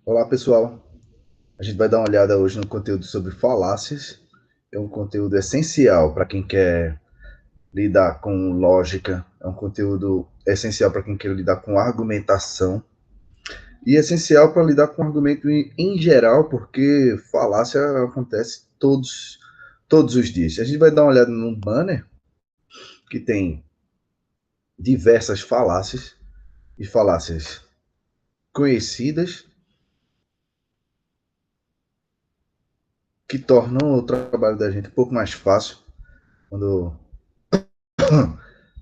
Olá, pessoal. A gente vai dar uma olhada hoje no conteúdo sobre falácias. É um conteúdo essencial para quem quer lidar com lógica, é um conteúdo essencial para quem quer lidar com argumentação e essencial para lidar com argumento em geral, porque falácia acontece todos os dias. A gente vai dar uma olhada num banner que tem diversas falácias e falácias conhecidas que tornam o trabalho da gente um pouco mais fácil quando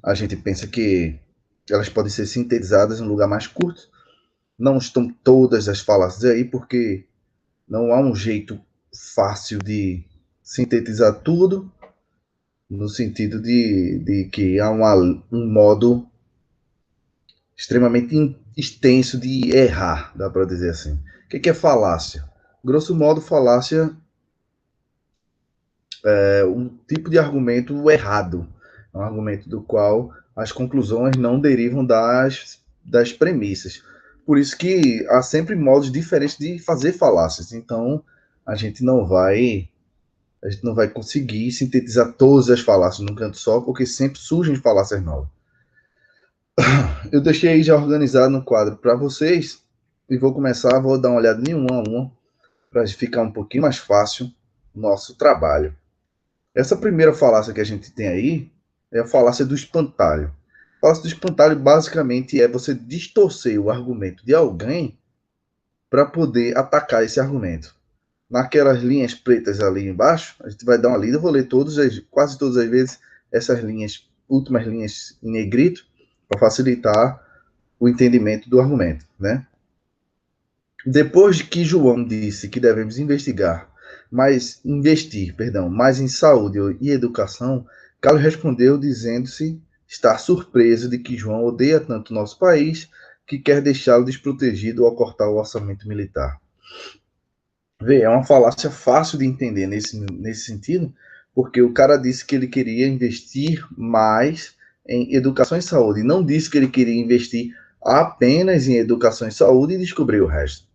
a gente pensa que elas podem ser sintetizadas em um lugar mais curto. Não estão todas as falácias aí, porque não há um jeito fácil de sintetizar tudo, no sentido de que há um modo extremamente extenso de errar, dá para dizer assim. O que é falácia? Grosso modo, falácia é um tipo de argumento errado, é um argumento do qual as conclusões não derivam das premissas. Por isso que há sempre modos diferentes de fazer falácias. Então, a gente não vai a gente não vai conseguir sintetizar todas as falácias num canto só, porque sempre surgem falácias novas. Eu deixei aí já organizado no quadro para vocês e vou dar uma olhada em uma a uma para ficar um pouquinho mais fácil o nosso trabalho. Essa primeira falácia que a gente tem aí é a falácia do espantalho. A falácia do espantalho basicamente é você distorcer o argumento de alguém para poder atacar esse argumento. Naquelas linhas pretas ali embaixo, a gente vai dar uma lida, eu vou ler quase todas as vezes essas linhas, últimas linhas em negrito, para facilitar o entendimento do argumento, né? Depois de que João disse que devemos investir, mais em saúde e educação, Carlos respondeu dizendo-se estar surpreso de que João odeia tanto o nosso país que quer deixá-lo desprotegido ao cortar o orçamento militar. Vê, é uma falácia fácil de entender nesse sentido, porque o cara disse que ele queria investir mais em educação e saúde, e não disse que ele queria investir apenas em educação e saúde e descobrir o resto,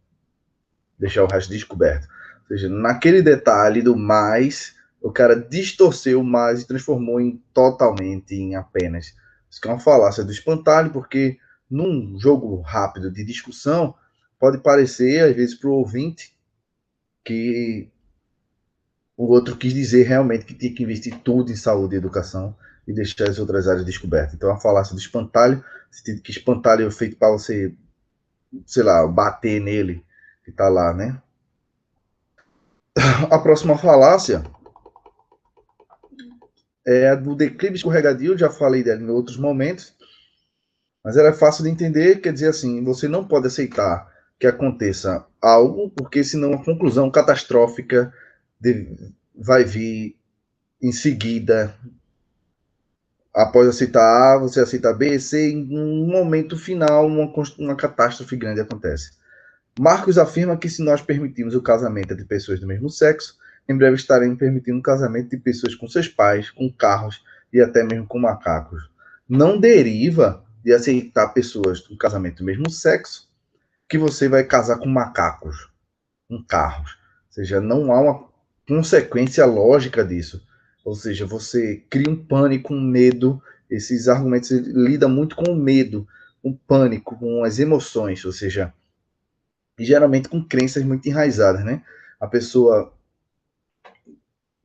deixar o resto descoberto. Ou seja, naquele detalhe do mais, o cara distorceu o mais e transformou em totalmente em apenas. Isso que é uma falácia do espantalho, porque num jogo rápido de discussão, pode parecer, às vezes, para o ouvinte, que o outro quis dizer realmente que tinha que investir tudo em saúde e educação e deixar as outras áreas descobertas. Então, a falácia do espantalho, no sentido que espantalho é feito para você, sei lá, bater nele, que está lá, né? A próxima falácia é a do declive escorregadio, já falei dela em outros momentos, mas ela é fácil de entender, quer dizer assim, você não pode aceitar que aconteça algo, porque senão a conclusão catastrófica vai vir em seguida. Após aceitar A, você aceita B, C, em um momento final, uma catástrofe grande acontece. Marcos afirma que se nós permitirmos o casamento de pessoas do mesmo sexo, em breve estaremos permitindo o casamento de pessoas com seus pais, com carros e até mesmo com macacos. Não deriva de aceitar pessoas com casamento do mesmo sexo que você vai casar com macacos, com carros. Ou seja, não há uma consequência lógica disso. Ou seja, você cria um pânico, um medo. Esses argumentos lidam muito com o medo, com o pânico, com as emoções. Ou seja, e geralmente com crenças muito enraizadas, né? A pessoa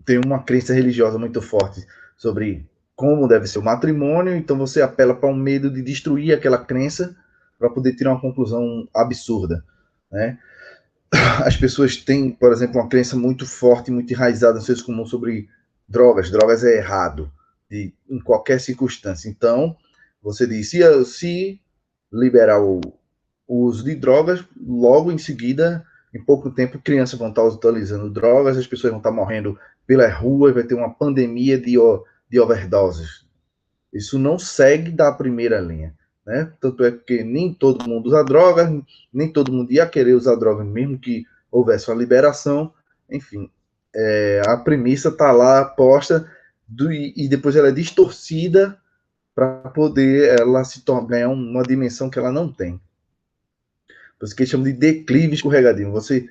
tem uma crença religiosa muito forte sobre como deve ser o matrimônio, então você apela para um medo de destruir aquela crença para poder tirar uma conclusão absurda, né? As pessoas têm, por exemplo, uma crença muito forte, muito enraizada no senso comum sobre drogas. Drogas é errado em qualquer circunstância. Então, você diz, se liberar o uso de drogas, logo em seguida, em pouco tempo, crianças vão estar utilizando drogas, as pessoas vão estar morrendo pelas ruas, vai ter uma pandemia de overdoses. Isso não segue da primeira linha. Né? Tanto é que nem todo mundo usa drogas, nem todo mundo ia querer usar drogas, mesmo que houvesse uma liberação. Enfim, a premissa está lá posta e depois ela é distorcida para poder ela ganhar uma dimensão que ela não tem. Por isso que eles chamam de declive escorregadio. Você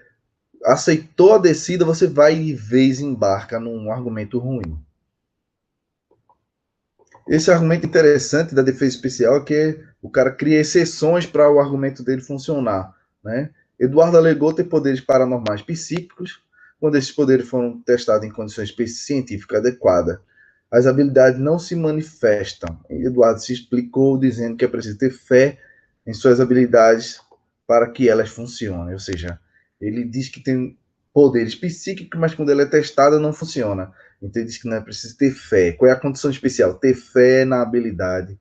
aceitou a descida, você vai de vez embarca num argumento ruim. Esse argumento interessante da defesa especial é que o cara cria exceções para o argumento dele funcionar, né? Eduardo alegou ter poderes paranormais psíquicos, quando esses poderes foram testados em condições científicas adequadas. As habilidades não se manifestam. Eduardo se explicou dizendo que é preciso ter fé em suas habilidades para que elas funcionem. Ou seja, ele diz que tem poderes psíquicos, mas quando ele é testado não funciona. Então ele diz que não é preciso ter fé. Qual é a condição especial? Ter fé na habilidade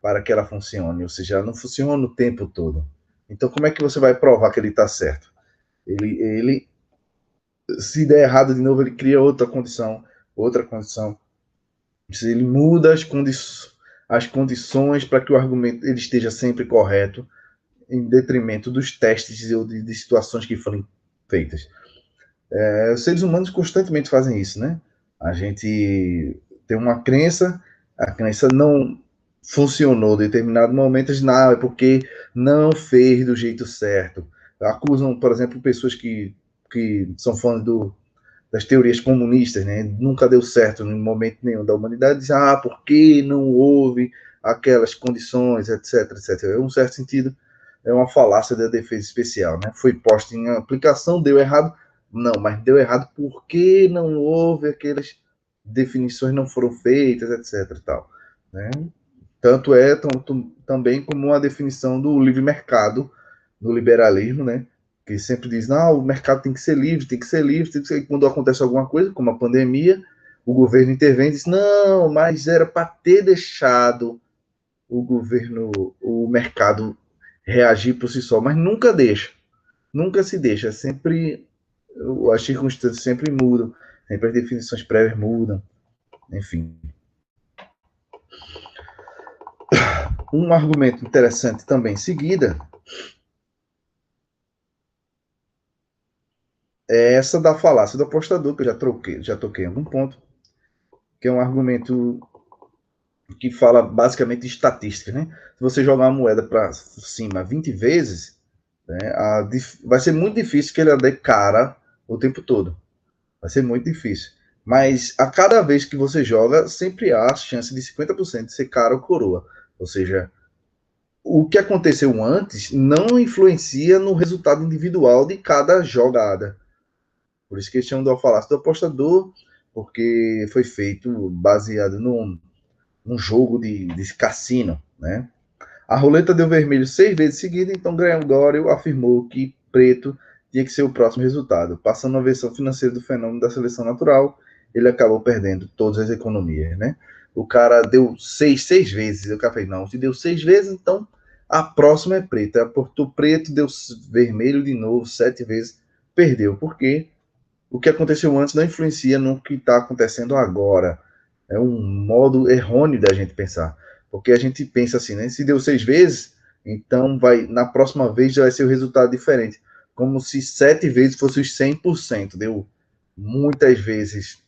para que ela funcione. Ou seja, ela não funciona o tempo todo. Então como é que você vai provar que ele está certo? Ele, se der errado de novo, ele cria outra condição. Ele muda as condições para que o argumento ele esteja sempre correto, em detrimento dos testes ou de situações que forem feitas. Os seres humanos constantemente fazem isso, né? A gente tem uma crença, a crença não funcionou em determinado momento, não, é porque não fez do jeito certo. Acusam, por exemplo, pessoas que são fãs das teorias comunistas, né? Nunca deu certo em momento nenhum da humanidade, dizem, por que não houve aquelas condições, etc, etc. Em um certo sentido, é uma falácia da defesa especial, né? Foi posta em aplicação, deu errado, não, mas deu errado porque não houve aquelas definições não foram feitas, etc. Tal, né? Tanto é também como a definição do livre mercado, do liberalismo, né? Que sempre diz, não, o mercado tem que ser livre, tem que ser livre, tem que ser... Quando acontece alguma coisa, como a pandemia, o governo intervém e diz, não, mas era para ter deixado o mercado reagir por si só, mas nunca deixa, nunca se deixa, sempre as circunstâncias sempre mudam, sempre as definições prévias mudam, enfim. Um argumento interessante também em seguida é essa da falácia do apostador, que eu já toquei em algum ponto, que é um argumento que fala basicamente de estatística, né? Se você jogar uma moeda para cima 20 vezes, né, vai ser muito difícil que ele dê cara o tempo todo. Vai ser muito difícil. Mas a cada vez que você joga, sempre há a chance de 50% de ser cara ou coroa. Ou seja, o que aconteceu antes não influencia no resultado individual de cada jogada. Por isso que eles chamam do falácio do apostador, porque foi feito baseado num jogo de cassino, né? A roleta deu vermelho 6 vezes seguidas, então Gregório afirmou que preto tinha que ser o próximo resultado. Passando a versão financeira do fenômeno da seleção natural, ele acabou perdendo todas as economias, né? O cara deu seis vezes. O cara falou, não, se deu 6 vezes, então a próxima é preta. Aportou preto, deu vermelho de novo 7 vezes, perdeu. Por quê? O que aconteceu antes não influencia no que está acontecendo agora. É um modo errôneo da gente pensar. Porque a gente pensa assim, né? Se deu 6 vezes, então na próxima vez já vai ser o resultado diferente. Como se 7 vezes fosse os 100%. Deu muitas vezes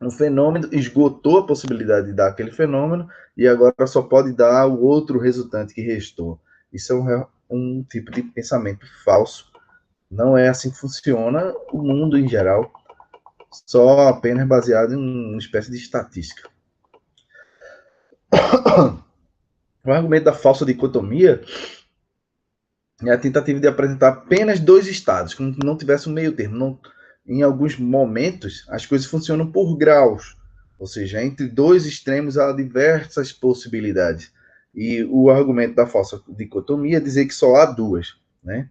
um fenômeno, esgotou a possibilidade de dar aquele fenômeno e agora só pode dar o outro resultante que restou. Isso é um tipo de pensamento falso. Não é assim que funciona o mundo em geral, só apenas baseado em uma espécie de estatística. O argumento da falsa dicotomia é a tentativa de apresentar apenas dois estados, como se não tivesse um meio termo. Não, em alguns momentos, as coisas funcionam por graus, ou seja, entre dois extremos há diversas possibilidades. E o argumento da falsa dicotomia é dizer que só há duas, né?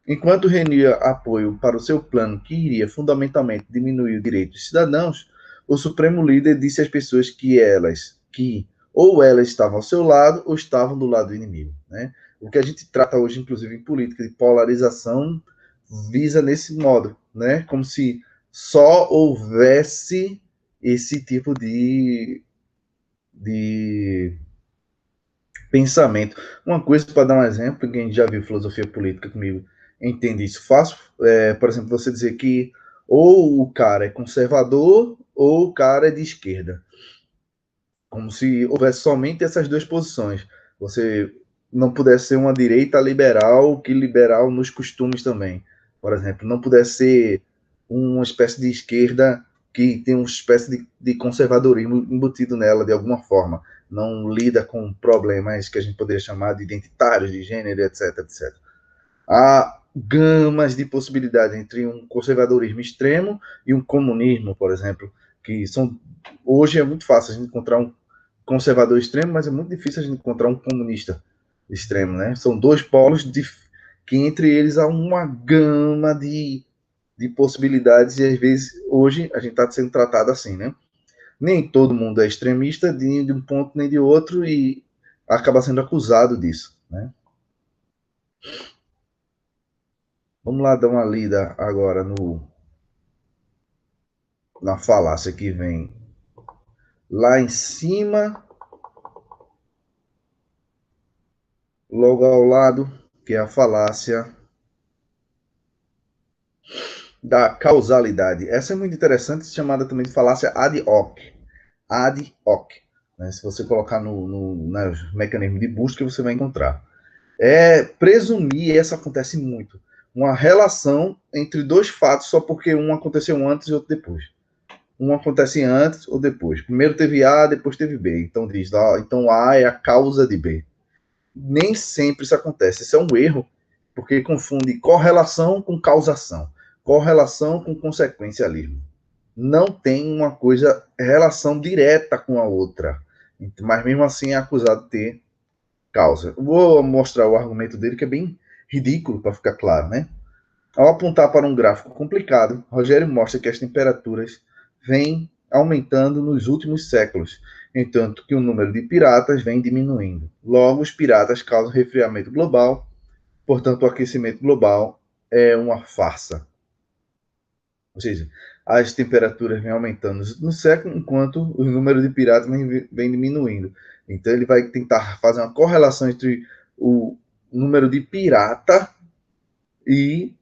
Enquanto reunia apoio para o seu plano, que iria fundamentalmente diminuir o direito dos cidadãos, o Supremo Líder disse às pessoas que ou elas estavam ao seu lado ou estavam do lado do inimigo, né? O que a gente trata hoje, inclusive em política, de polarização, visa nesse modo, né? Como se só houvesse esse tipo de pensamento. Uma coisa, para dar um exemplo, quem já viu filosofia política comigo entende isso fácil. Por exemplo, você dizer que ou o cara é conservador ou o cara é de esquerda. Como se houvesse somente essas duas posições. Você não pudesse ser uma direita liberal, que liberal nos costumes também. Por exemplo, não pudesse ser uma espécie de esquerda que tem uma espécie de conservadorismo embutido nela de alguma forma. Não lida com problemas que a gente poderia chamar de identitários, de gênero, etc, etc. Há gamas de possibilidades entre um conservadorismo extremo e um comunismo, por exemplo, que são hoje é muito fácil a gente encontrar um conservador extremo, mas é muito difícil a gente encontrar um comunista extremo, né? São dois polos que entre eles há uma gama de possibilidades e às vezes hoje a gente está sendo tratado assim, né? Nem todo mundo é extremista de um ponto nem de outro e acaba sendo acusado disso, né? Vamos lá dar uma lida agora na falácia que vem lá em cima, logo ao lado, que é a falácia da causalidade. Essa é muito interessante, chamada também de falácia ad hoc. Ad hoc. Né? Se você colocar no mecanismo de busca, você vai encontrar. É presumir, essa acontece muito, uma relação entre dois fatos só porque um aconteceu antes e outro depois. Um acontece antes ou depois. Primeiro teve A, depois teve B. Então diz, então A é a causa de B. Nem sempre isso acontece. Isso é um erro, porque confunde correlação com causação, correlação com consequencialismo. Não tem uma coisa, relação direta com a outra, mas mesmo assim é acusado de ter causa. Vou mostrar o argumento dele, que é bem ridículo, para ficar claro, né? Ao apontar para um gráfico complicado, Rogério mostra que as temperaturas vêm aumentando nos últimos séculos, enquanto que o número de piratas vem diminuindo. Logo, os piratas causam resfriamento global, portanto, o aquecimento global é uma farsa. Ou seja, as temperaturas vêm aumentando no século, enquanto o número de piratas vem diminuindo. Então, ele vai tentar fazer uma correlação entre o número de pirata e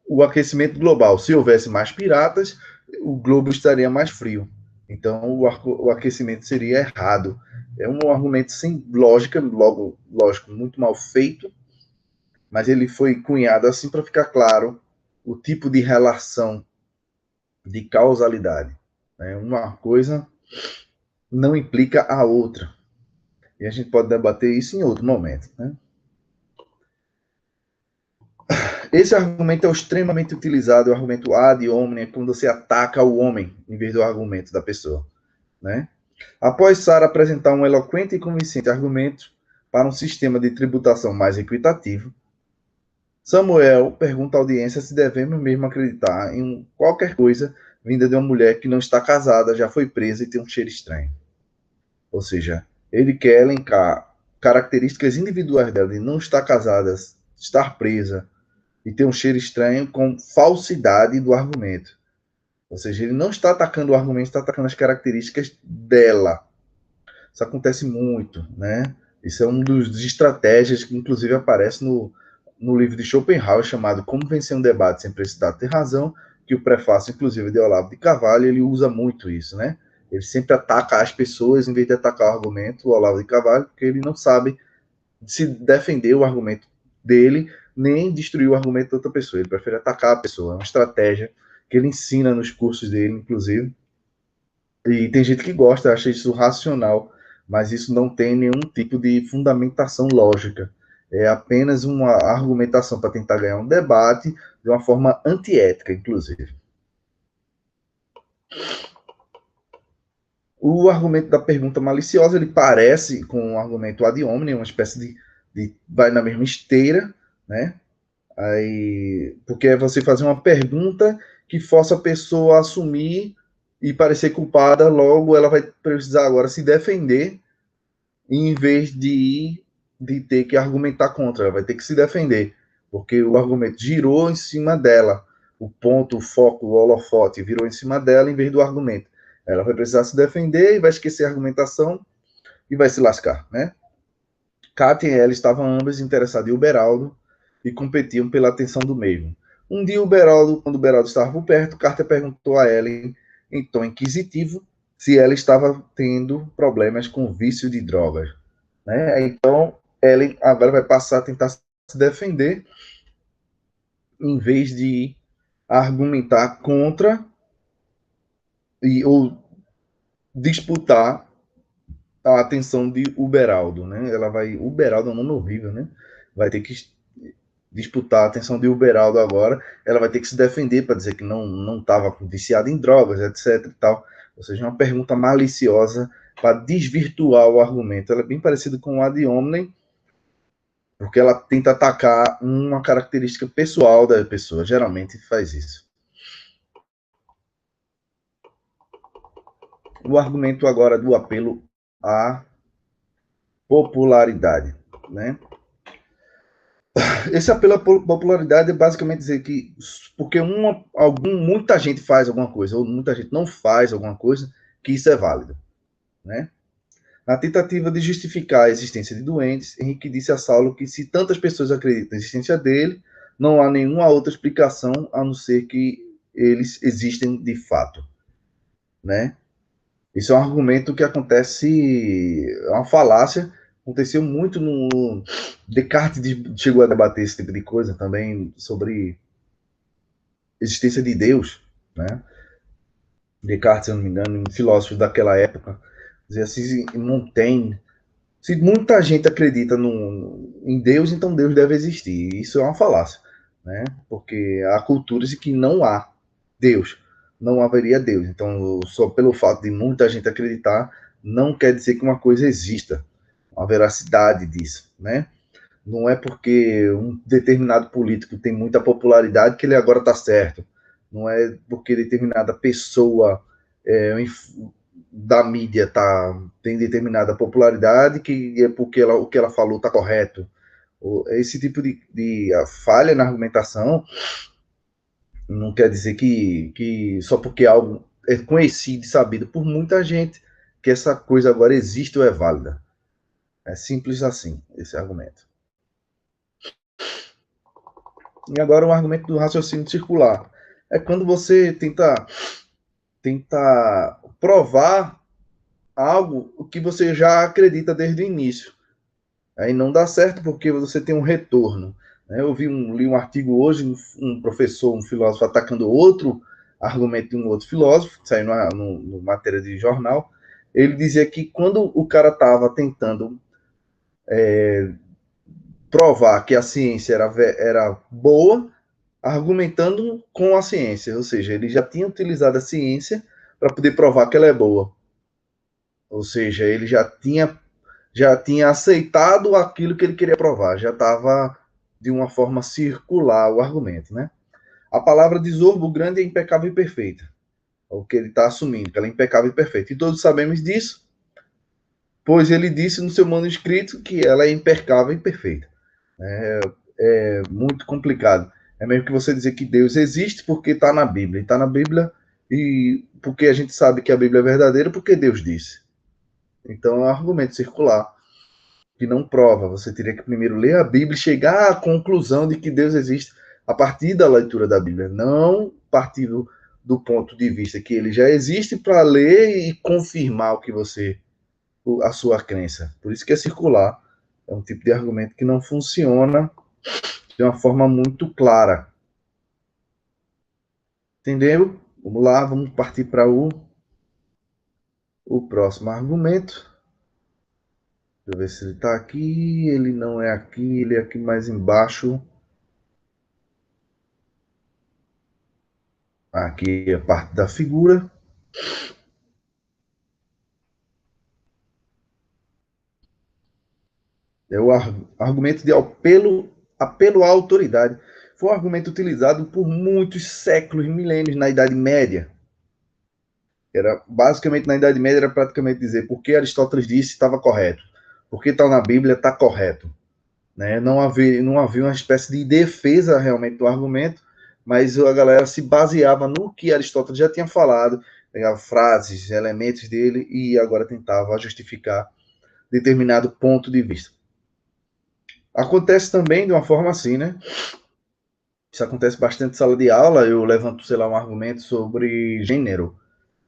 o aquecimento global. Se houvesse mais piratas, o globo estaria mais frio. Então, o aquecimento seria errado. É um argumento sem lógica, logo, lógico, muito mal feito, mas ele foi cunhado assim para ficar claro o tipo de relação de causalidade. Né? Uma coisa não implica a outra. E a gente pode debater isso em outro momento. Né? Esse argumento é o extremamente utilizado, o argumento ad hominem, quando você ataca o homem, em vez do argumento da pessoa. Né? Após Sara apresentar um eloquente e convincente argumento para um sistema de tributação mais equitativo, Samuel pergunta à audiência se devemos mesmo acreditar em qualquer coisa vinda de uma mulher que não está casada, já foi presa e tem um cheiro estranho. Ou seja, ele quer elencar características individuais dela de não estar casada, estar presa e ter um cheiro estranho com falsidade do argumento. Ou seja, ele não está atacando o argumento, está atacando as características dela. Isso acontece muito, né? Isso é um dos estratégias que, inclusive, aparece no livro de Schopenhauer, chamado Como Vencer um Debate Sem Precisar Ter Razão, que o prefácio, inclusive, de Olavo de Carvalho, ele usa muito isso, né? Ele sempre ataca as pessoas em vez de atacar o argumento, o Olavo de Carvalho, porque ele não sabe se defender o argumento dele, nem destruir o argumento da outra pessoa. Ele prefere atacar a pessoa. É uma estratégia que ele ensina nos cursos dele, inclusive. E tem gente que gosta, acha isso racional, mas isso não tem nenhum tipo de fundamentação lógica. É apenas uma argumentação para tentar ganhar um debate de uma forma antiética, inclusive. O argumento da pergunta maliciosa, ele parece com o argumento ad hominem, uma espécie de vai na mesma esteira, né? Aí, porque é você fazer uma pergunta que força a pessoa a assumir e parecer culpada, logo ela vai precisar agora se defender em vez de ter que argumentar contra, ela vai ter que se defender, porque o argumento girou em cima dela, o ponto, o foco, o holofote virou em cima dela em vez do argumento. Ela vai precisar se defender e vai esquecer a argumentação e vai se lascar, né? Kátia e ela estavam ambas interessadas em Uberaldo e competiam pela atenção do mesmo. Um dia, quando o Beraldo estava por perto, Carter perguntou a Ellen, em tom inquisitivo, se ela estava tendo problemas com vício de drogas. Né? Então, Ellen agora vai passar a tentar se defender, em vez de argumentar contra ou disputar a atenção de Uberaldo, né? Ela vai, Uberaldo é um nome horrível, né? Vai ter que disputar a atenção de Uberaldo agora. Ela vai ter que se defender para dizer que não estava viciada em drogas, etc. e tal. Ou seja, uma pergunta maliciosa para desvirtuar o argumento. Ela é bem parecida com a de Omnem, porque ela tenta atacar uma característica pessoal da pessoa. Geralmente faz isso. O argumento agora do apelo à popularidade, né? Esse apelo à popularidade é basicamente dizer que porque muita gente faz alguma coisa ou muita gente não faz alguma coisa, que isso é válido, né? Na tentativa de justificar a existência de doentes, Henrique disse a Saulo que se tantas pessoas acreditam na existência dele, não há nenhuma outra explicação a não ser que eles existem de fato, né? Isso é um argumento que acontece, é uma falácia, aconteceu muito no Descartes chegou a debater esse tipo de coisa também sobre existência de Deus, né? Descartes, se eu não me engano, um filósofo daquela época, dizia assim, Montaigne, se muita gente acredita em Deus, então Deus deve existir. Isso é uma falácia, né? Porque há culturas em que não há Deus, não haveria Deus. Então, só pelo fato de muita gente acreditar, não quer dizer que uma coisa exista, a veracidade disso, né? Não é porque um determinado político tem muita popularidade que ele agora está certo. Não é porque determinada pessoa da mídia tem determinada popularidade que é porque o que ela falou está correto. Esse tipo de falha na argumentação não quer dizer que só porque algo é conhecido e sabido por muita gente que essa coisa agora existe ou é válida. É simples assim, esse argumento. E agora o argumento do raciocínio circular. É quando você tenta provar algo que você já acredita desde o início. Aí não dá certo porque você tem um retorno. Eu li um artigo hoje, um professor, um filósofo atacando outro argumento de um outro filósofo, saiu no matéria de jornal. Ele dizia que quando o cara estava tentando provar que a ciência era boa, argumentando com a ciência, ou seja, ele já tinha utilizado a ciência para poder provar que ela é boa. Ou seja, ele já tinha aceitado aquilo que ele queria provar, já estava de uma forma circular o argumento, né? A palavra de Zorbo grande é impecável e perfeita. É o que ele está assumindo, que ela é impecável e perfeita. E todos sabemos disso, pois ele disse no seu manuscrito que ela é impecável e perfeita. É muito complicado. É mesmo que você dizer que Deus existe porque está na Bíblia. Está na Bíblia e porque a gente sabe que a Bíblia é verdadeira porque Deus disse. Então é um argumento circular que não prova. Você teria que primeiro ler a Bíblia e chegar à conclusão de que Deus existe a partir da leitura da Bíblia, não partir do ponto de vista que ele já existe para ler e confirmar o que a sua crença. Por isso que é circular. É um tipo de argumento que não funciona de uma forma muito clara. Entendeu? Vamos lá, vamos partir para o próximo argumento. Deixa eu ver se ele está aqui. Ele não é aqui, ele é aqui mais embaixo. Aqui é a parte da figura. É o argumento de apelo à autoridade. Foi um argumento utilizado por muitos séculos, milênios na Idade Média. Era basicamente na Idade Média era praticamente dizer porque Aristóteles disse estava correto, porque está na Bíblia está correto, né? Não havia uma espécie de defesa realmente do argumento, mas a galera se baseava no que Aristóteles já tinha falado, pegava frases, elementos dele e agora tentava justificar determinado ponto de vista. Acontece também de uma forma assim, né? Isso acontece bastante em sala de aula. Eu levanto, sei lá, um argumento sobre gênero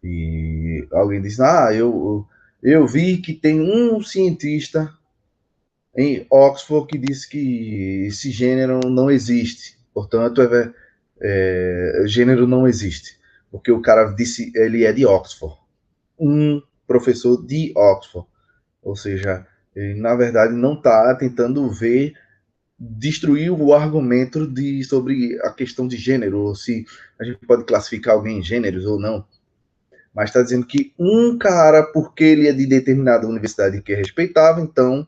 e alguém diz: eu vi que tem um cientista em Oxford que diz que esse gênero não existe. Portanto, gênero não existe. Porque o cara disse, ele é de Oxford. Um professor de Oxford. Ou seja, ele, na verdade, não está tentando destruir o argumento sobre a questão de gênero, ou se a gente pode classificar alguém em gêneros ou não. Mas está dizendo que um cara, porque ele é de determinada universidade que é respeitável, então,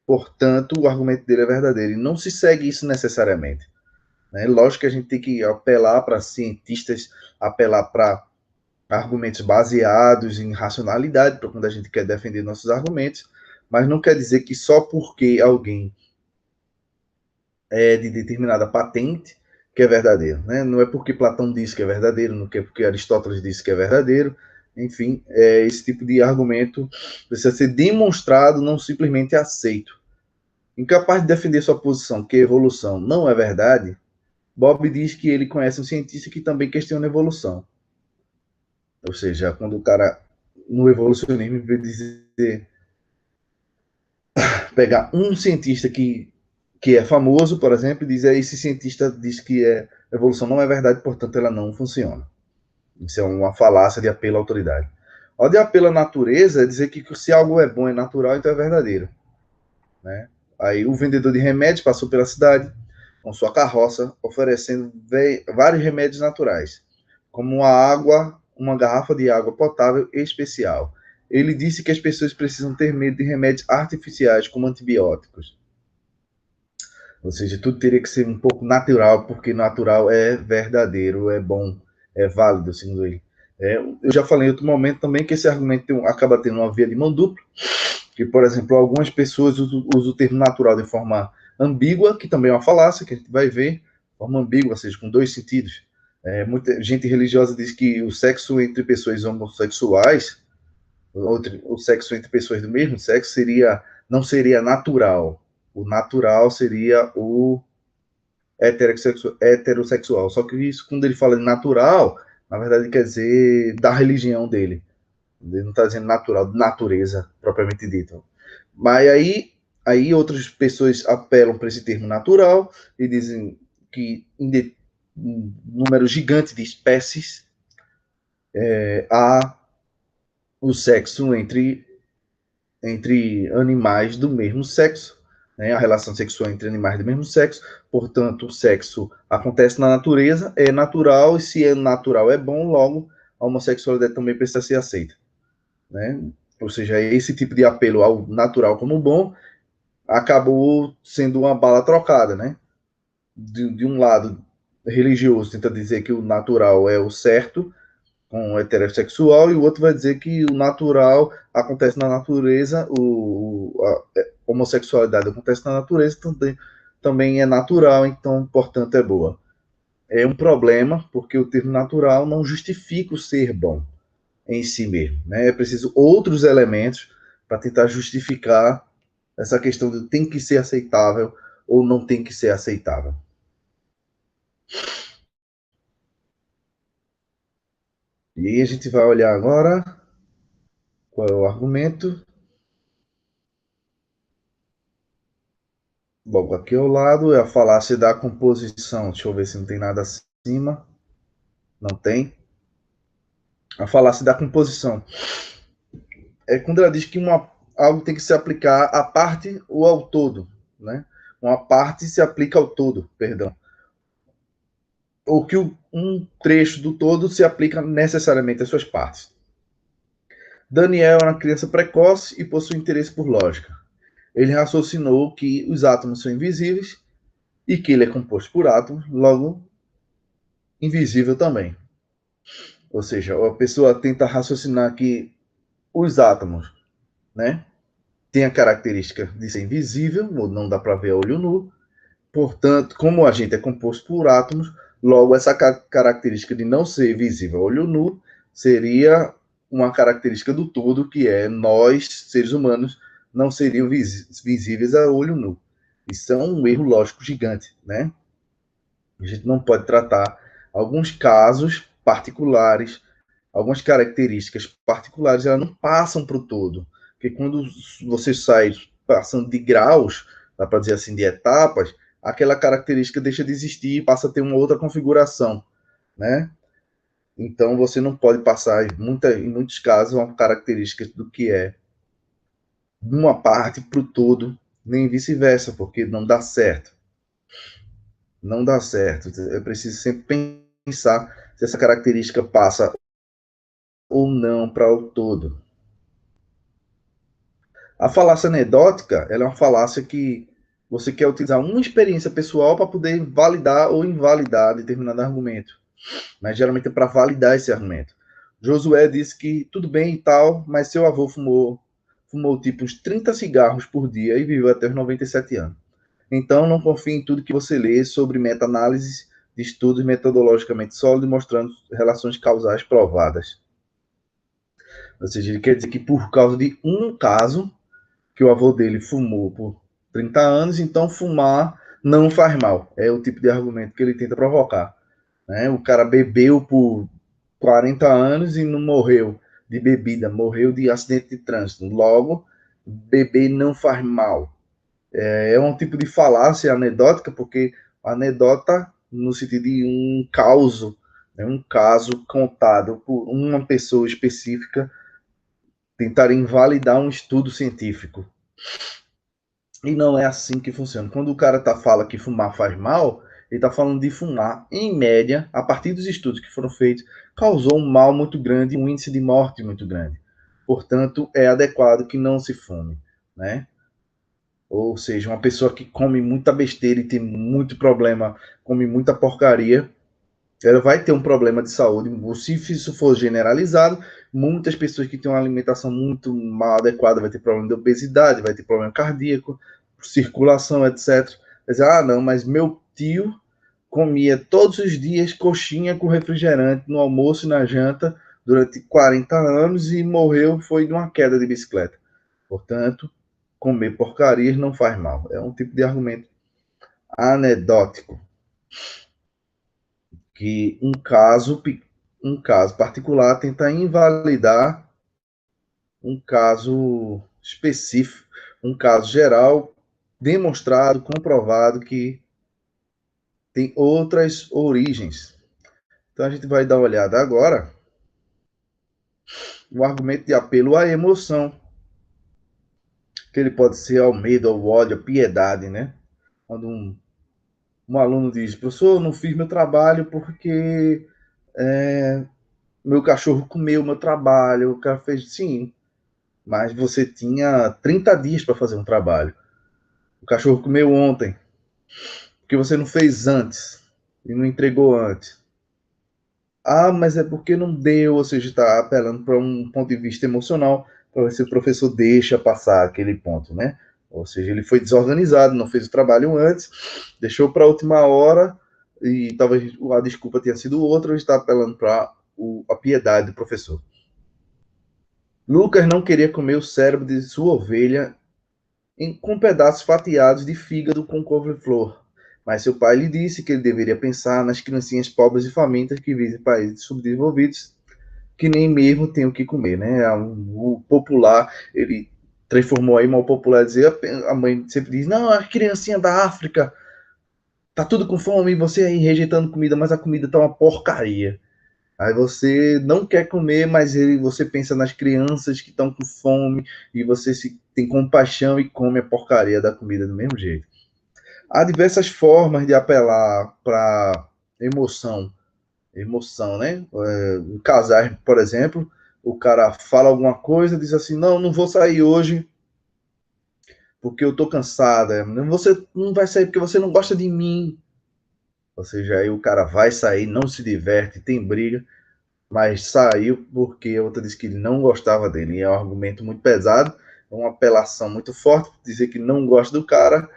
portanto, o argumento dele é verdadeiro. E não se segue isso necessariamente. Né? Lógico que a gente tem que apelar para cientistas, apelar para argumentos baseados em racionalidade, para quando a gente quer defender nossos argumentos, mas não quer dizer que só porque alguém é de determinada patente que é verdadeiro. Né? Não é porque Platão disse que é verdadeiro, não é porque Aristóteles disse que é verdadeiro. Enfim, esse tipo de argumento precisa ser demonstrado, não simplesmente aceito. Incapaz de defender sua posição, que a evolução não é verdade, Bob diz que ele conhece um cientista que também questiona a evolução. Ou seja, quando o cara, no evolucionismo, em vez de dizer, pegar um cientista que é famoso, por exemplo, e dizer esse cientista diz que a evolução não é verdade, portanto ela não funciona. Isso é uma falácia de apelo à autoridade. O de apelo à natureza é dizer que se algo é bom, é natural, então é verdadeiro. Né? Aí o vendedor de remédios passou pela cidade com sua carroça, oferecendo vários remédios naturais, como uma garrafa de água potável especial. Ele disse que as pessoas precisam ter medo de remédios artificiais, como antibióticos. Ou seja, tudo teria que ser um pouco natural, porque natural é verdadeiro, é bom, é válido, segundo ele. Eu já falei em outro momento também que esse argumento acaba tendo uma via de mão dupla, que, por exemplo, algumas pessoas usam o termo natural de forma ambígua, que também é uma falácia, que a gente vai ver, forma ambígua, ou seja, com dois sentidos. Muita gente religiosa diz que o sexo entre pessoas homossexuais, o sexo entre pessoas do mesmo sexo, não seria natural. O natural seria o heterossexual. Só que isso, quando ele fala de natural, na verdade quer dizer da religião dele. Ele não está dizendo natural, de natureza, propriamente dito. Mas aí outras pessoas apelam para esse termo natural e dizem que um número gigante de espécies há o sexo entre animais do mesmo sexo, né? A relação sexual entre animais do mesmo sexo, portanto, o sexo acontece na natureza, é natural, e se é natural é bom, logo a homossexualidade também precisa ser aceita. Né? Ou seja, esse tipo de apelo ao natural como bom acabou sendo uma bala trocada, né? De um lado religioso tenta dizer que o natural é o certo com o heterossexual e o outro vai dizer que o natural acontece na natureza, a homossexualidade acontece na natureza, também é natural, então, portanto, é boa. É um problema, porque o termo natural não justifica o ser bom em si mesmo. Né? É preciso outros elementos para tentar justificar essa questão de tem que ser aceitável ou não tem que ser aceitável. E aí a gente vai olhar agora qual é o argumento. Bom, aqui ao lado é a falácia da composição. Deixa eu ver se não tem nada acima. Não tem. A falácia da composição. É quando ela diz que algo tem que se aplicar à parte ou ao todo. Né? Uma parte se aplica ao todo, perdão. Ou que um trecho do todo se aplica necessariamente às suas partes. Daniel é uma criança precoce e possui interesse por lógica. Ele raciocinou que os átomos são invisíveis e que ele é composto por átomos, logo invisível também. Ou seja, a pessoa tenta raciocinar que os átomos, né, têm a característica de ser invisível, ou não dá para ver a olho nu. Portanto, como a gente é composto por átomos, logo essa característica de não ser visível a olho nu seria uma característica do todo, que é nós, seres humanos, não seriam visíveis a olho nu. Isso é um erro lógico gigante, né? A gente não pode tratar alguns casos particulares, algumas características particulares, elas não passam para o todo. Porque quando você sai passando de graus, dá para dizer assim, de etapas, aquela característica deixa de existir e passa a ter uma outra configuração, né? Então, você não pode passar, em muitos casos, uma característica do que é de uma parte para o todo, nem vice-versa, porque não dá certo. Não dá certo. É preciso sempre pensar se essa característica passa ou não para o todo. A falácia anedótica, ela é uma falácia que você quer utilizar uma experiência pessoal para poder validar ou invalidar determinado argumento. Mas geralmente é para validar esse argumento. Josué disse que tudo bem e tal, mas seu avô fumou tipo uns 30 cigarros por dia e viveu até os 97 anos. Então, não confie em tudo que você lê sobre meta-análise de estudos metodologicamente sólidos mostrando relações causais provadas. Ou seja, ele quer dizer que por causa de um caso, que o avô dele fumou por 30 anos, então fumar não faz mal. É o tipo de argumento que ele tenta provocar. Né? O cara bebeu por 40 anos e não morreu de bebida, morreu de acidente de trânsito. Logo, beber não faz mal. É um tipo de falácia anedótica, porque anedota no sentido de um caso, né? Um caso contado por uma pessoa específica, tentar invalidar um estudo científico. E não é assim que funciona. Quando o cara fala que fumar faz mal, ele está falando de fumar, em média, a partir dos estudos que foram feitos, causou um mal muito grande, um índice de morte muito grande. Portanto, é adequado que não se fume, né? Ou seja, uma pessoa que come muita besteira e tem muito problema, come muita porcaria, ela vai ter um problema de saúde. Se isso for generalizado, muitas pessoas que têm uma alimentação muito mal adequada vai ter problema de obesidade, vai ter problema cardíaco, circulação, etc. Vai dizer, ah, não, mas meu tio comia todos os dias coxinha com refrigerante no almoço e na janta durante 40 anos e morreu foi de uma queda de bicicleta. Portanto, comer porcarias não faz mal. É um tipo de argumento anedótico que um caso particular tenta invalidar um caso específico, um caso geral demonstrado, comprovado que tem outras origens. Então a gente vai dar uma olhada agora no argumento de apelo à emoção, que ele pode ser ao medo, ao ódio, à piedade, né? Quando um aluno diz, professor, eu não fiz meu trabalho porque meu cachorro comeu meu trabalho, o cara fez, sim, mas você tinha 30 dias para fazer um trabalho. O cachorro comeu ontem, porque você não fez antes e não entregou antes. Ah, mas é porque não deu, ou seja, está apelando para um ponto de vista emocional, para ver se o professor deixa passar aquele ponto, né? Ou seja, ele foi desorganizado, não fez o trabalho antes, deixou para a última hora, e talvez a desculpa tenha sido outra, ou está apelando para a piedade do professor. Lucas não queria comer o cérebro de sua ovelha com pedaços fatiados de fígado com couve-flor. Mas seu pai lhe disse que ele deveria pensar nas criancinhas pobres e famintas que vivem em países subdesenvolvidos, que nem mesmo têm o que comer, né? O popular, ele transformou aí mal popular dizer, a mãe sempre diz, não, a criancinha da África tá tudo com fome e você aí rejeitando comida, mas a comida tá uma porcaria. Aí você não quer comer, mas você pensa nas crianças que estão com fome e você tem compaixão e come a porcaria da comida do mesmo jeito. Há diversas formas de apelar para emoção, né? Em casais, por exemplo, o cara fala alguma coisa, diz assim, não, não vou sair hoje porque eu tô cansada. Você não vai sair porque você não gosta de mim. Ou seja, aí o cara vai sair, não se diverte, tem briga, mas saiu porque a outra disse que não gostava dele. E é um argumento muito pesado, é uma apelação muito forte, dizer que não gosta do cara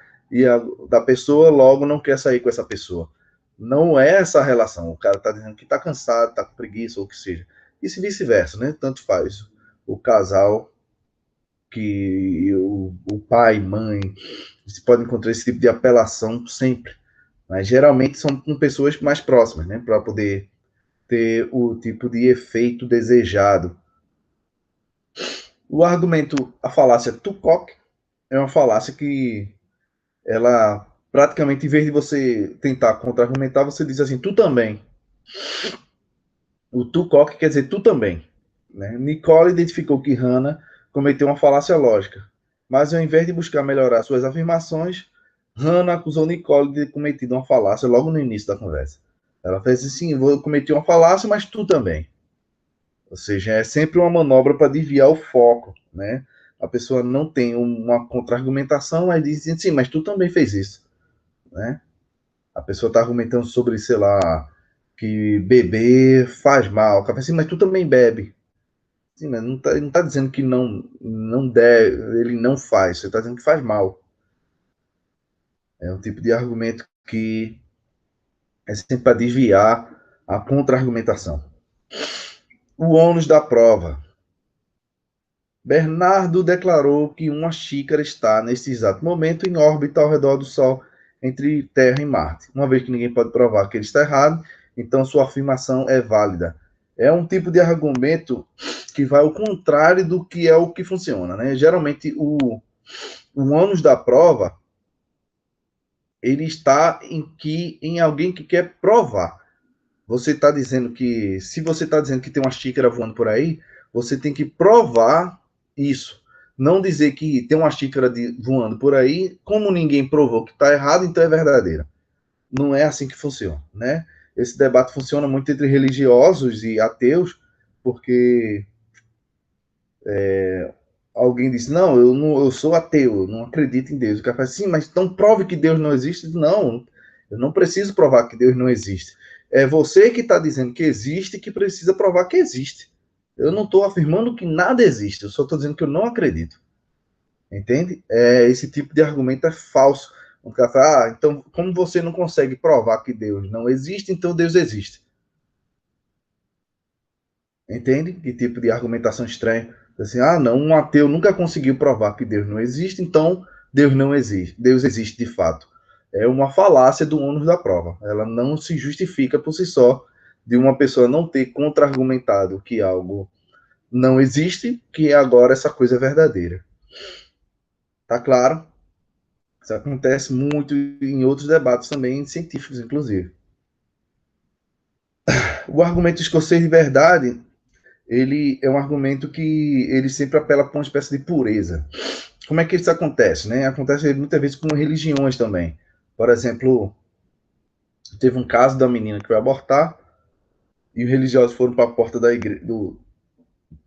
da pessoa, logo não quer sair com essa pessoa. Não é essa a relação. O cara está dizendo que está cansado, está com preguiça, ou o que seja. E se vice-versa, né? Tanto faz. O casal que o pai, mãe, você pode encontrar esse tipo de apelação sempre. Mas geralmente são com pessoas mais próximas, né? Para poder ter o tipo de efeito desejado. O argumento, a falácia Tucock, é uma falácia que ela praticamente, em vez de você tentar contra-argumentar, você diz assim, tu também. O tu coque quer dizer tu também. Né? Nicole identificou que Hannah cometeu uma falácia lógica, mas ao invés de buscar melhorar suas afirmações, Hannah acusou Nicole de ter cometido uma falácia logo no início da conversa. Ela fez assim, eu cometi uma falácia, mas tu também. Ou seja, é sempre uma manobra para desviar o foco, né? A pessoa não tem uma contra-argumentação, mas diz assim, mas tu também fez isso, né? A pessoa está argumentando sobre, sei lá, que beber faz mal. O cara fala assim, mas tu também bebe. Sim, mas não tá dizendo que não deve, ele não faz, você está dizendo que faz mal. É um tipo de argumento que é sempre para desviar a contra-argumentação. O ônus da prova. Bernardo declarou que uma xícara está, nesse exato momento, em órbita ao redor do Sol, entre Terra e Marte. Uma vez que ninguém pode provar que ele está errado, então sua afirmação é válida. É um tipo de argumento que vai ao contrário do que é o que funciona. Né? Geralmente, o ônus da prova ele está em alguém que quer provar. Você está dizendo que, se você está dizendo que tem uma xícara voando por aí, você tem que provar isso. Não dizer que tem uma xícara voando por aí, como ninguém provou que está errado, então é verdadeira. Não é assim que funciona, né? Esse debate funciona muito entre religiosos e ateus, porque alguém diz, não, eu sou ateu, eu não acredito em Deus. O cara fala assim, mas então prove que Deus não existe. Não, eu não preciso provar que Deus não existe. É você que está dizendo que existe que precisa provar que existe. Eu não estou afirmando que nada existe, eu só estou dizendo que eu não acredito. Entende? Esse tipo de argumento é falso. O cara fala, então, como você não consegue provar que Deus não existe, então Deus existe. Entende? Que tipo de argumentação estranha. Assim, não, um ateu nunca conseguiu provar que Deus não existe, então Deus não existe. Deus existe de fato. É uma falácia do ônus da prova. Ela não se justifica por si só de uma pessoa não ter contra-argumentado que algo não existe, que agora essa coisa é verdadeira. Tá claro? Isso acontece muito em outros debates também, científicos, inclusive. O argumento escocês de verdade, ele é um argumento que ele sempre apela para uma espécie de pureza. Como é que isso acontece? Né? Acontece muitas vezes com religiões também. Por exemplo, teve um caso da menina que foi abortar e os religiosos foram para a porta do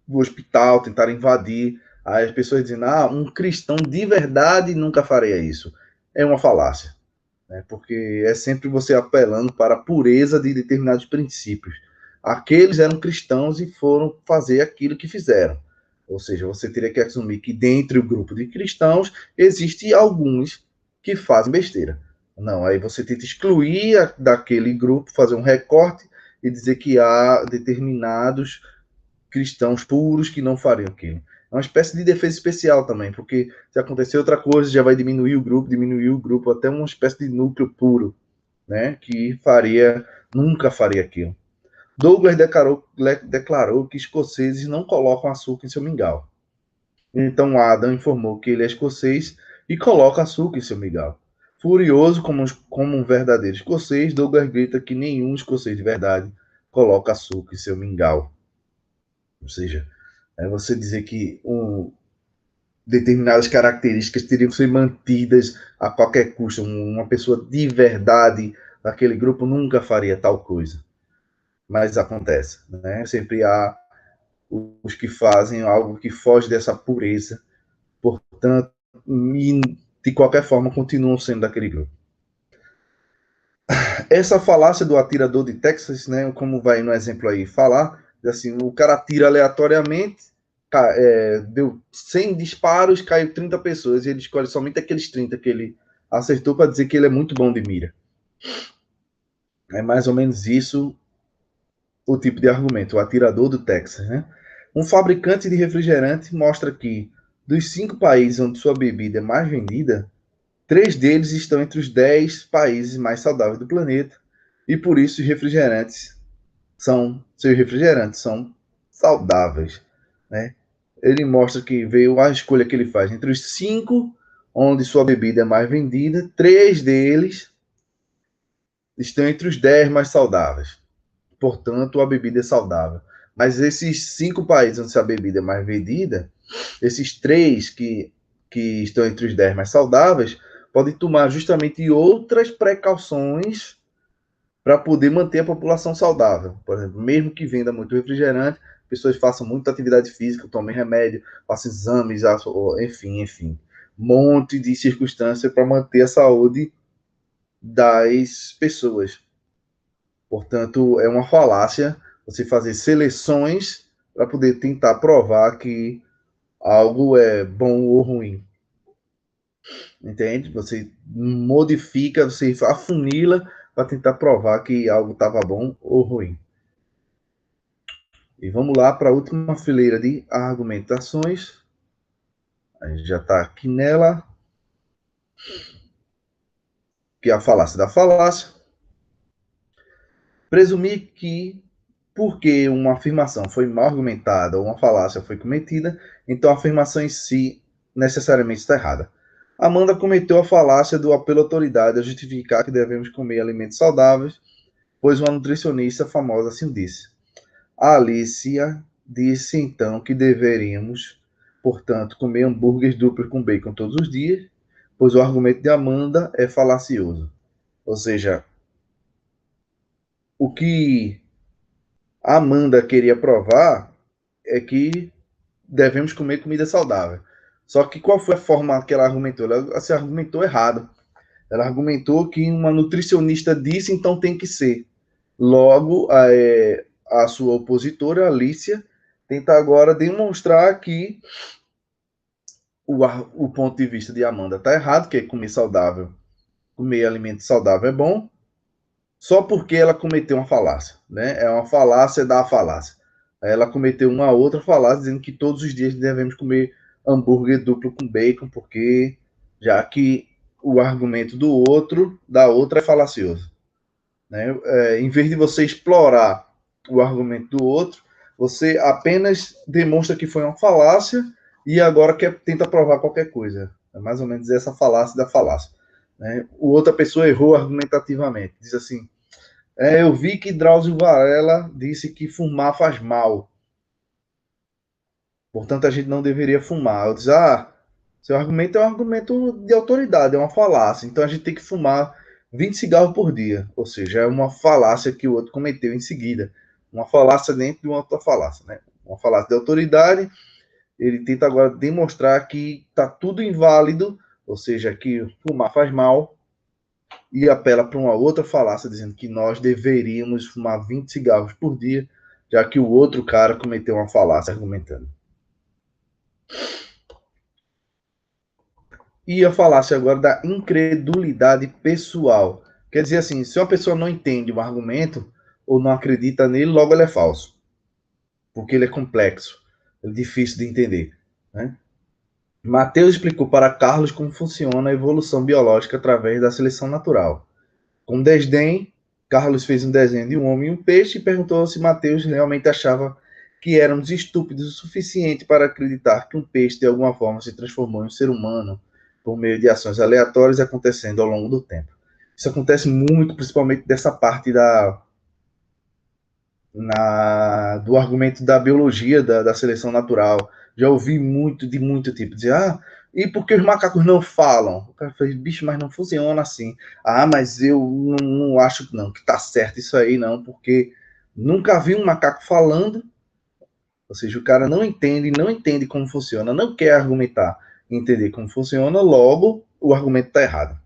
hospital, tentaram invadir. Aí as pessoas dizem, um cristão de verdade nunca faria isso. É uma falácia, né? Porque é sempre você apelando para a pureza de determinados princípios. Aqueles eram cristãos e foram fazer aquilo que fizeram. Ou seja, você teria que assumir que dentre o grupo de cristãos existe alguns que fazem besteira. Não, aí você tenta excluir daquele grupo, fazer um recorte e dizer que há determinados cristãos puros que não fariam aquilo. É uma espécie de defesa especial também, porque se acontecer outra coisa, já vai diminuir o grupo até uma espécie de núcleo puro, né? Que nunca faria aquilo. Douglas declarou que escoceses não colocam açúcar em seu mingau. Então Adam informou que ele é escocês e coloca açúcar em seu mingau. Furioso como um verdadeiro escocês, Douglas grita que nenhum escocês de verdade coloca açúcar em seu mingau. Ou seja, é você dizer que determinadas características teriam que ser mantidas a qualquer custo. Uma pessoa de verdade daquele grupo nunca faria tal coisa. Mas acontece, né? Sempre há os que fazem algo que foge dessa pureza, portanto, e de qualquer forma continuam sendo daquele grupo. Essa falácia do atirador de Texas, né, como vai no exemplo aí falar, assim, o cara atira aleatoriamente, deu 100 disparos, caiu 30 pessoas, e ele escolhe somente aqueles 30 que ele acertou para dizer que ele é muito bom de mira. É mais ou menos isso o tipo de argumento, o atirador do Texas, né? Um fabricante de refrigerante mostra que dos 5 países onde sua bebida é mais vendida, 3 deles estão entre os 10 países mais saudáveis do planeta, e por isso seus refrigerantes são saudáveis, né? Ele mostra que veio a escolha que ele faz entre os 5 onde sua bebida é mais vendida, 3 deles estão entre os 10 mais saudáveis. Portanto, a bebida é saudável. Mas esses 5 países onde essa bebida é mais vendida, esses 3 que estão entre os 10 mais saudáveis, podem tomar justamente outras precauções para poder manter a população saudável. Por exemplo, mesmo que venda muito refrigerante, pessoas façam muita atividade física, tomem remédio, façam exames, enfim. Um monte de circunstâncias para manter a saúde das pessoas. Portanto, é uma falácia você fazer seleções para poder tentar provar que algo é bom ou ruim. Entende? Você modifica, você afunila para tentar provar que algo estava bom ou ruim. E vamos lá para a última fileira de argumentações. A gente já está aqui nela. Que é a falácia da falácia. Presumir que, porque uma afirmação foi mal argumentada ou uma falácia foi cometida, então a afirmação em si necessariamente está errada. Amanda cometeu a falácia do apelo à autoridade a justificar que devemos comer alimentos saudáveis, pois uma nutricionista famosa assim disse. A Alicia disse então que deveríamos, portanto, comer hambúrgueres duplos com bacon todos os dias, pois o argumento de Amanda é falacioso. Ou seja, o que a Amanda queria provar é que devemos comer comida saudável. Só que qual foi a forma que ela argumentou? Ela se argumentou errado. Ela argumentou que uma nutricionista disse, então tem que ser. Logo, a sua opositora, Alicia, tenta agora demonstrar que o ponto de vista de Amanda está errado, que é comer saudável, comer alimento saudável é bom, só porque ela cometeu uma falácia, né? É uma falácia da falácia. Ela cometeu uma outra falácia dizendo que todos os dias devemos comer hambúrguer duplo com bacon, porque já que o argumento da outra é falacioso. Né? Em vez de você explorar o argumento do outro, você apenas demonstra que foi uma falácia e agora tenta provar qualquer coisa. É mais ou menos essa falácia da falácia. Né? Outra pessoa errou argumentativamente. Diz assim, eu vi que Drauzio Varela disse que fumar faz mal. Portanto, a gente não deveria fumar. Eu disse, seu argumento é um argumento de autoridade, é uma falácia. Então, a gente tem que fumar 20 cigarros por dia. Ou seja, é uma falácia que o outro cometeu em seguida. Uma falácia dentro de uma outra falácia. Né? Uma falácia de autoridade. Ele tenta agora demonstrar que está tudo inválido, ou seja, que fumar faz mal, e apela para uma outra falácia, dizendo que nós deveríamos fumar 20 cigarros por dia, já que o outro cara cometeu uma falácia argumentando. E a falácia agora da incredulidade pessoal. Quer dizer assim, se uma pessoa não entende um argumento ou não acredita nele, logo ele é falso. Porque ele é complexo, é difícil de entender. Né? Mateus explicou para Carlos como funciona a evolução biológica através da seleção natural. Com desdém, Carlos fez um desenho de um homem e um peixe e perguntou se Mateus realmente achava que éramos estúpidos o suficiente para acreditar que um peixe de alguma forma se transformou em um ser humano por meio de ações aleatórias acontecendo ao longo do tempo. Isso acontece muito, principalmente dessa parte do argumento da biologia, da seleção natural. Já ouvi de muito tipo, dizer, e por que os macacos não falam? O cara fez, bicho, mas não funciona assim. Mas eu não acho não, que tá certo isso aí, não, porque nunca vi um macaco falando, ou seja, o cara não entende como funciona, não quer argumentar, entender como funciona, logo o argumento tá errado.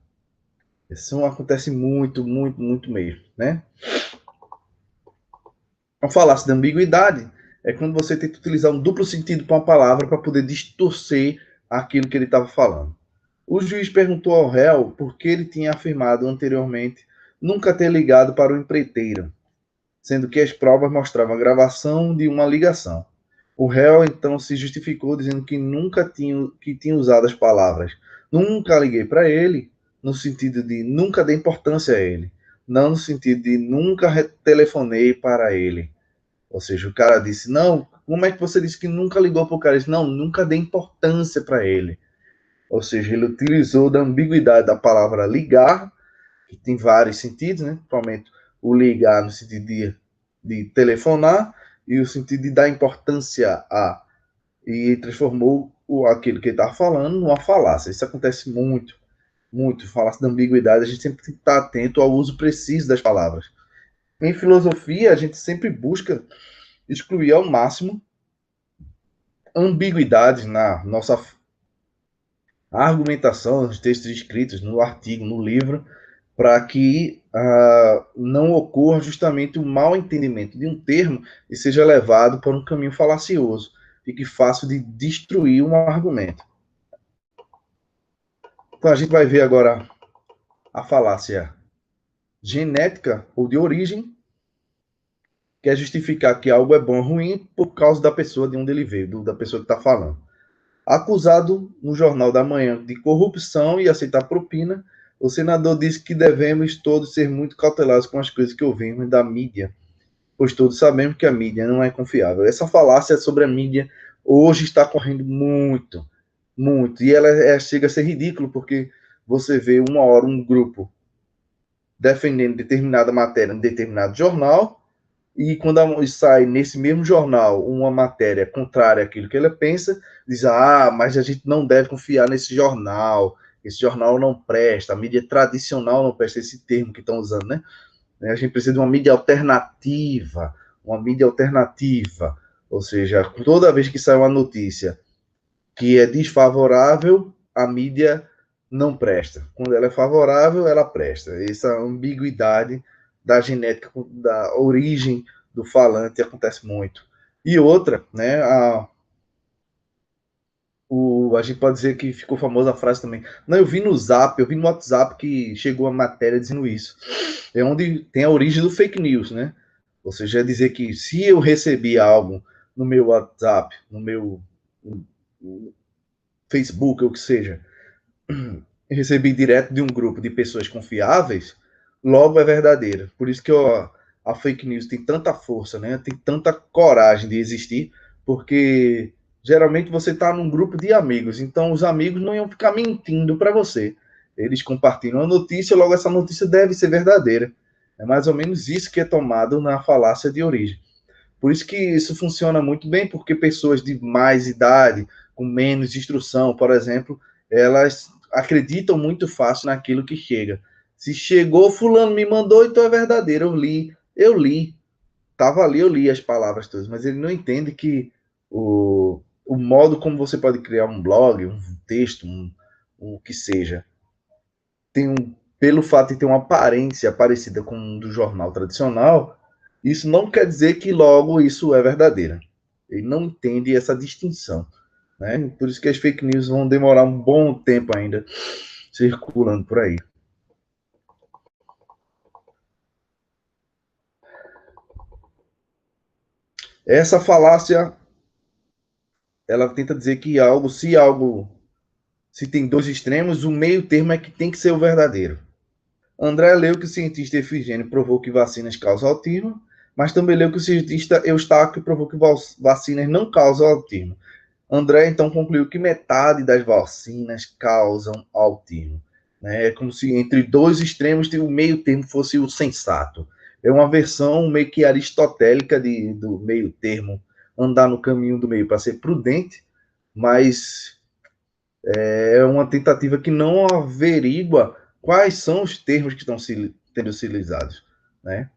Isso acontece muito, muito, muito mesmo, né? Uma falácia de ambiguidade é quando você tenta utilizar um duplo sentido para uma palavra para poder distorcer aquilo que ele estava falando. O juiz perguntou ao réu por que ele tinha afirmado anteriormente nunca ter ligado para o empreiteiro, sendo que as provas mostravam a gravação de uma ligação. O réu então se justificou dizendo que tinha usado as palavras nunca liguei para ele, no sentido de nunca dei importância a ele, não no sentido de nunca telefonei para ele. Ou seja, o cara disse, não, como é que você disse que nunca ligou para o cara? Ele disse, não, nunca dei importância para ele. Ou seja, ele utilizou da ambiguidade da palavra ligar, que tem vários sentidos, né? Principalmente o ligar no sentido de telefonar e o sentido de dar importância a. E transformou aquilo que ele estava falando numa falácia. Isso acontece muito, muito. Falácia da ambiguidade, a gente sempre tem que estar atento ao uso preciso das palavras. Em filosofia, a gente sempre busca excluir ao máximo ambiguidades na nossa argumentação, nos textos escritos, no artigo, no livro, para que não ocorra justamente o mau entendimento de um termo e seja levado para um caminho falacioso, fique fácil de destruir um argumento. Então a gente vai ver agora a falácia genética ou de origem, que é justificar que algo é bom ou ruim por causa da pessoa de onde ele veio, da pessoa que está falando. Acusado no Jornal da Manhã de corrupção e aceitar propina, o senador disse que devemos todos ser muito cautelosos com as coisas que ouvimos da mídia, pois todos sabemos que a mídia não é confiável. Essa falácia sobre a mídia hoje está correndo muito, muito. E ela chega a ser ridículo, porque você vê uma hora um grupo defendendo determinada matéria em determinado jornal, e quando sai nesse mesmo jornal uma matéria contrária àquilo que ele pensa, diz, mas a gente não deve confiar nesse jornal não presta, a mídia tradicional não presta, esse termo que estão usando, né? A gente precisa de uma mídia alternativa, ou seja, toda vez que sai uma notícia que é desfavorável, a mídia não presta. Quando ela é favorável, ela presta. Essa ambiguidade da genética, da origem do falante acontece muito. E outra, né, a gente pode dizer que ficou famosa a frase também. Não, eu vi no Zap, eu vi no WhatsApp que chegou a matéria dizendo isso. É onde tem a origem do fake news, né? Ou seja, é dizer que se eu recebi algo no meu WhatsApp, no meu Facebook, ou o que seja, recebi direto de um grupo de pessoas confiáveis, logo é verdadeira. Por isso que a fake news tem tanta força, né? Tem tanta coragem de existir, porque geralmente você está num grupo de amigos, então os amigos não iam ficar mentindo para você. Eles compartilham a notícia, logo essa notícia deve ser verdadeira. É mais ou menos isso que é tomado na falácia de origem. Por isso que isso funciona muito bem, porque pessoas de mais idade, com menos instrução, por exemplo, elas acreditam muito fácil naquilo que chega. Se chegou, fulano me mandou, então é verdadeiro. Eu li, estava ali, eu li as palavras todas, mas ele não entende que o modo como você pode criar um blog, um texto, o que seja, pelo fato de ter uma aparência parecida com um do jornal tradicional, isso não quer dizer que logo isso é verdadeiro. Ele não entende essa distinção. Né? Por isso que as fake news vão demorar um bom tempo ainda circulando por aí. Essa falácia, ela tenta dizer que se tem dois extremos, o meio termo é que tem que ser o verdadeiro. André leu que o cientista Efigênio provou que vacinas causam autismo, mas também leu que o cientista Eustáquio provou que vacinas não causam autismo. André, então, concluiu que metade das vacinas causam autismo. Né? É como se entre dois extremos o meio termo fosse o sensato. É uma versão meio que aristotélica do meio termo, andar no caminho do meio para ser prudente, mas é uma tentativa que não averigua quais são os termos que estão sendo utilizados. Né?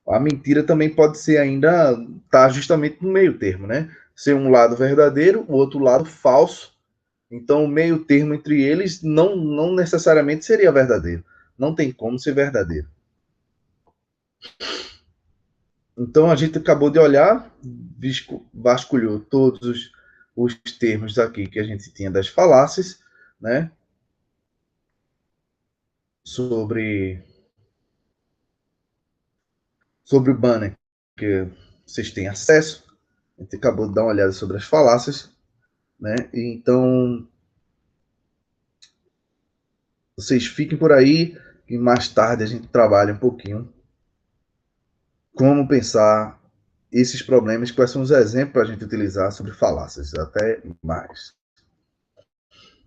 A mentira também pode ser ainda tá justamente no meio termo, né? Ser um lado verdadeiro, o outro lado falso. Então, o meio termo entre eles não necessariamente seria verdadeiro. Não tem como ser verdadeiro. Então, a gente acabou de olhar, vasculhou todos os termos aqui que a gente tinha das falácias, né? Sobre o banner que vocês têm acesso. A gente acabou de dar uma olhada sobre as falácias, né? Então, vocês fiquem por aí e mais tarde a gente trabalha um pouquinho como pensar esses problemas, quais são os exemplos para a gente utilizar sobre falácias. Até mais.